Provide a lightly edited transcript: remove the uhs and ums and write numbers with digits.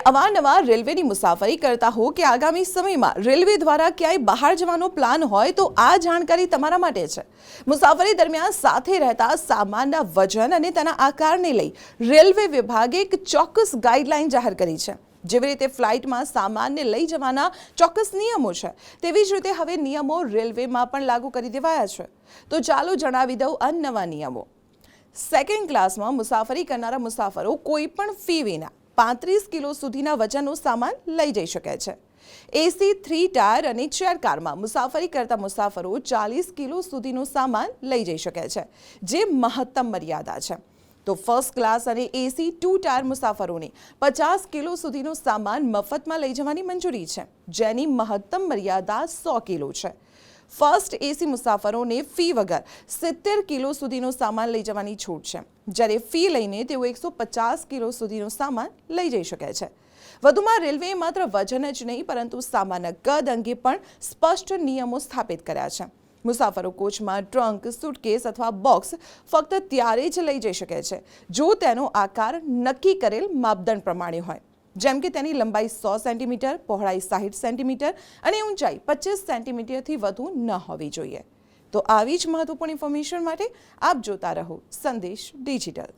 અવારનવાર રેલવેની મુસાફરી કરતા હો કે આગામી સમયમાં રેલવે દ્વારા ક્યાંય બહાર જવાનો પ્લાન હોય તો આ જાણકારી તમારા માટે છે। મુસાફરી દરમિયાન સાથે રહેતા સામાનના વજન અને તેના આકારને લઈ રેલવે વિભાગે એક ચોક્કસ ગાઈડલાઈન જાહેર કરી છે। જેવી રીતે ફ્લાઇટમાં સામાનને લઈ જવાના ચોક્કસ નિયમો છે, તેવી જ રીતે હવે નિયમો રેલવેમાં પણ લાગુ કરી દેવાયા છે। તો ચાલો જણાવી દઉં આ નવા નિયમો। સેકન્ડ ક્લાસમાં મુસાફરી કરનારા મુસાફરો કોઈ પણ ફી વિના 35 કિલો સુધીના વજનનો સામાન લઈ જઈ શકે છે। એસી 3 ટાયર અને ચેર કારમાં મુસાફરી કરતા મુસાફરો 40 કિલો સુધીનો સામાન લઈ જઈ શકે છે, જે મહત્તમ મર્યાદા છે। તો ફર્સ્ટ ક્લાસ અને એસી 2 ટાયર મુસાફરોને 50 કિલો સુધીનો સામાન મફતમાં લઈ જવાની મંજૂરી છે, જેની મહત્તમ મર્યાદા 100 કિલો છે। ફર્સ્ટ એસી મુસાફરોને ફી વગર 70 કિલો સુધીનો સામાન લઈ જવાની છૂટ છે, જ્યારે ફી લઈને તેઓ 150 કિલો સુધીનો સામાન લઈ જઈ શકે છે। વધુમાં રેલવેએ માત્ર વજન જ નહીં પરંતુ સામાનના કદ અંગે પણ સ્પષ્ટ નિયમો સ્થાપિત કર્યા છે। મુસાફરો કોચમાં ટ્રંક, સુટકેસ અથવા બોક્સ ફક્ત ત્યારે જ લઈ જઈ શકે છે જો તેનો આકાર નક્કી કરેલ માપદંડ પ્રમાણે હોય, જેમ કે તેની લંબાઈ 100 સેન્ટીમીટર, પહોળાઈ 60 સેન્ટીમીટર અને ઊંચાઈ 25 સેન્ટીમીટરથી વધુ ન હોવી જોઈએ। તો આવી જ મહત્વપૂર્ણ ઇન્ફોર્મેશન માટે આપ જોતા રહો સંદેશ ડિજિટલ।